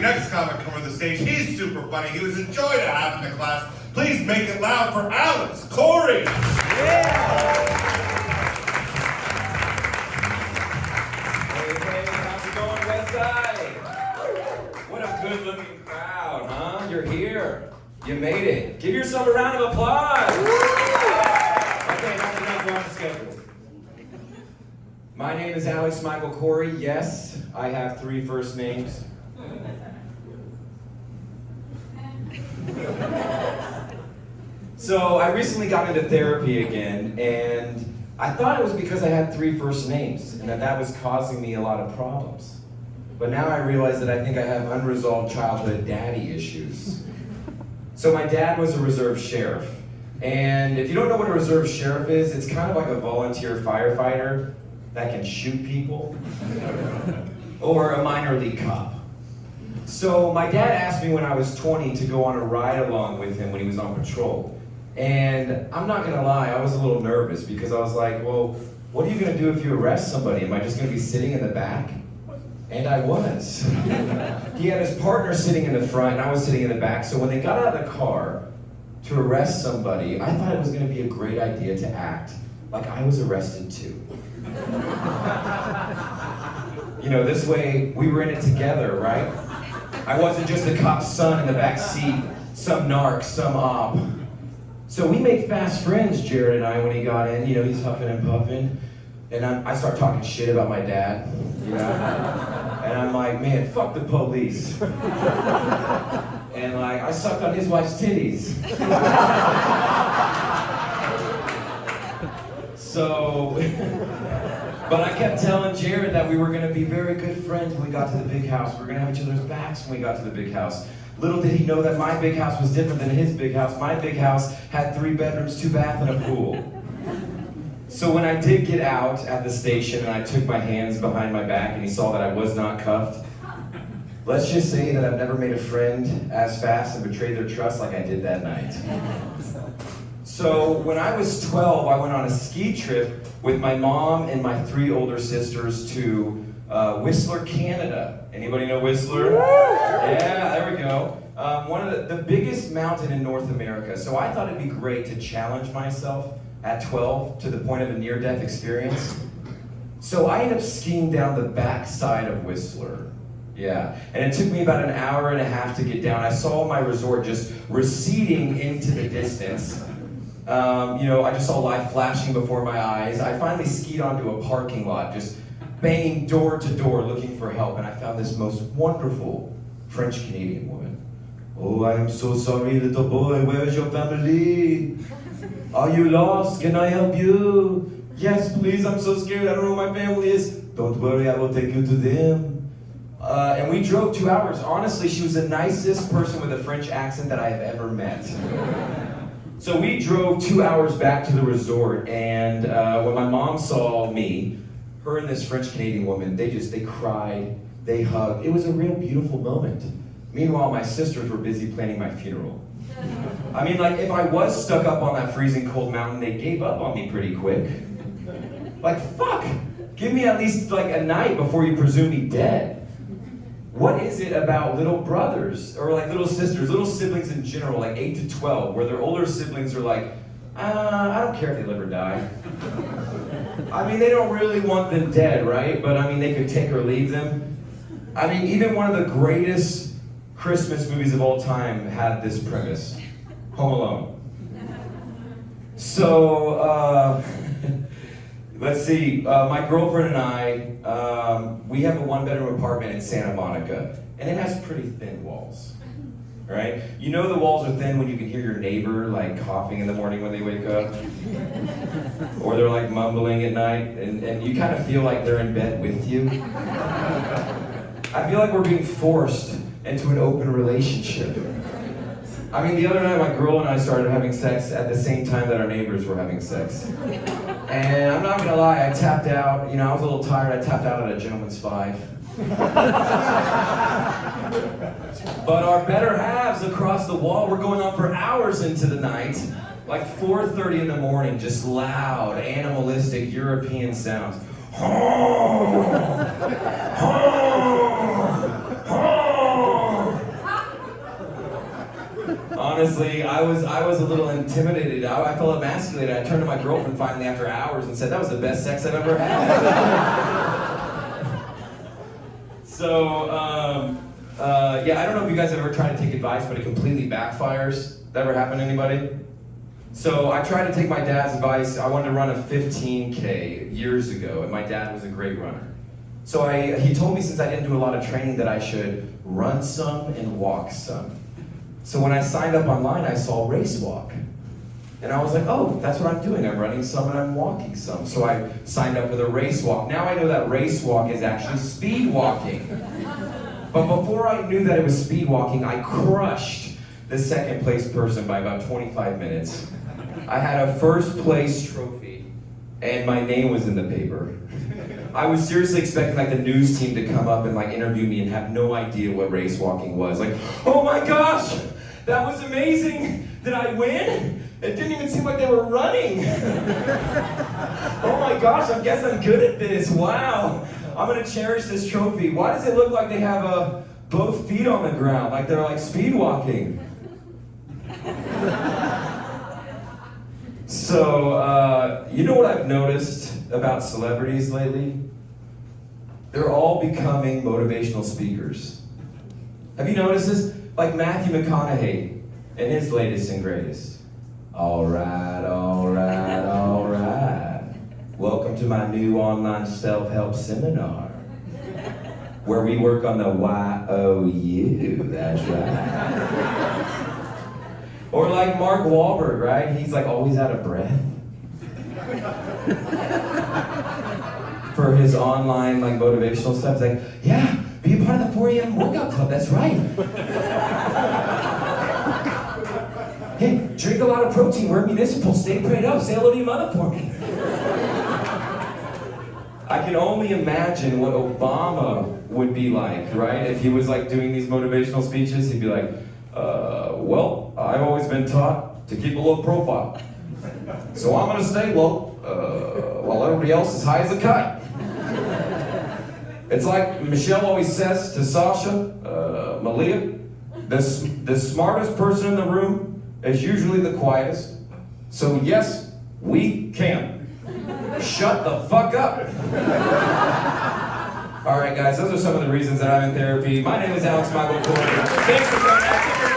next comic coming to the stage. He's super funny. He was a joy to have in the class. Please make it loud for Alex Coury. Yeah. Hey, how's it going, Westside? What a good-looking crowd, huh? You're here. You made it. Give yourself a round of applause. Okay, that's enough. We're on the schedule. My name is Alex Michael Coury. Yes, I have 3 first names. So I recently got into therapy again, and I thought it was because I had 3 first names, and that was causing me a lot of problems. But now I realize that I think I have unresolved childhood daddy issues. So my dad was a reserve sheriff, and if you don't know what a reserve sheriff is, it's kind of like a volunteer firefighter that can shoot people, or a minor league cop. So my dad asked me when I was 20 to go on a ride along with him when he was on patrol. And I'm not gonna lie, I was a little nervous because I was like, well, what are you gonna do if you arrest somebody? Am I just gonna be sitting in the back? And I was. He had his partner sitting in the front and I was sitting in the back. So when they got out of the car to arrest somebody, I thought it was gonna be a great idea to act like I was arrested too. You know, this way we were in it together, right? I wasn't just the cop's son in the back seat, some narc, some op. So we made fast friends, Jared and I, when he got in. You know, he's huffing and puffing. And I start talking shit about my dad, you know? And I'm like, man, fuck the police. And like, I sucked on his wife's titties. So, but I kept telling Jared that we were gonna be very good friends when we got to the big house. We were gonna have each other's backs when we got to the big house. Little did he know that my big house was different than his big house. My big house had 3 bedrooms, 2 baths, and a pool. So when I did get out at the station and I took my hands behind my back and he saw that I was not cuffed, let's just say that I've never made a friend as fast and betrayed their trust like I did that night. So when I was 12, I went on a ski trip with my mom and my 3 older sisters to Whistler, Canada. Anybody know Whistler? Yeah, there we go. One of the biggest mountain in North America. So I thought it'd be great to challenge myself at 12 to the point of a near-death experience. So I ended up skiing down the backside of Whistler. Yeah, and it took me about an hour and a half to get down. I saw my resort just receding into the distance. You know, I just saw light flashing before my eyes. I finally skied onto a parking lot, just banging door to door looking for help, and I found this most wonderful French-Canadian woman. Oh, I am so sorry, little boy, where is your family? Are you lost? Can I help you? Yes, please, I'm so scared, I don't know where my family is. Don't worry, I will take you to them. And we drove 2 hours. Honestly, she was the nicest person with a French accent that I have ever met. So we drove 2 hours back to the resort, and when my mom saw me, her and this French-Canadian woman, they cried, they hugged. It was a real beautiful moment. Meanwhile, my sisters were busy planning my funeral. I mean, like, if I was stuck up on that freezing cold mountain, they gave up on me pretty quick. Like, fuck, give me at least like a night before you presume me dead. What is it about little brothers, or like little sisters, little siblings in general, like 8 to 12, where their older siblings are like, I don't care if they live or die. I mean, they don't really want them dead, right? But I mean, they could take or leave them. I mean, even one of the greatest Christmas movies of all time had this premise, Home Alone. So, let's see, my girlfriend and I, we have a 1-bedroom apartment in Santa Monica, and it has pretty thin walls, right? You know the walls are thin when you can hear your neighbor like coughing in the morning when they wake up, or they're like mumbling at night, and you kind of feel like they're in bed with you. I feel like we're being forced into an open relationship. I mean, the other night my girl and I started having sex at the same time that our neighbors were having sex. And I'm not gonna lie, I tapped out. You know, I was a little tired, I tapped out at a gentleman's 5. But our better halves across the wall were going on for hours into the night, like 4:30 in the morning, just loud, animalistic European sounds. honestly, I was a little intimidated. I felt emasculated. I turned to my girlfriend finally after hours and said, that was the best sex I've ever had. So, yeah, I don't know if you guys have ever tried to take advice, but it completely backfires. That ever happened to anybody? So I tried to take my dad's advice. I wanted to run a 15K years ago, and my dad was a great runner. So he told me, since I didn't do a lot of training, that I should run some and walk some. So when I signed up online, I saw race walk. And I was like, oh, that's what I'm doing. I'm running some and I'm walking some. So I signed up for the race walk. Now I know that race walk is actually speed walking. But before I knew that it was speed walking, I crushed the second place person by about 25 minutes. I had a first place trophy, and my name was in the paper. I was seriously expecting like the news team to come up and like interview me and have no idea what race walking was. Like, oh my gosh, that was amazing. Did I win? It didn't even seem like they were running. Oh my gosh, I guess I'm good at this. Wow, I'm gonna cherish this trophy. Why does it look like they have both feet on the ground, like they're like speed walking? So, you know what I've noticed about celebrities lately? They're all becoming motivational speakers. Have you noticed this? Like Matthew McConaughey in his latest and greatest. All right, all right, all right. Welcome to my new online self-help seminar, where we work on the Y-O-U, that's right. Or like Mark Wahlberg, right? He's like always out of breath. For his online like motivational stuff. He's like, yeah, be a part of the 4 a.m. workout club, that's right. Hey, drink a lot of protein, wear municipal, stay prayed up, say hello to your mother for me. I can only imagine what Obama would be like, right? If he was like doing these motivational speeches, he'd be like, well, I've always been taught to keep a low profile. So I'm gonna stay low, while everybody else is high as a kite. It's like Michelle always says to Sasha, Malia, the smartest person in the room is usually the quietest. So yes, we can. Shut the fuck up. All right, guys, those are some of the reasons that I'm in therapy. My name is Alex Michael Coury. Thanks for coming.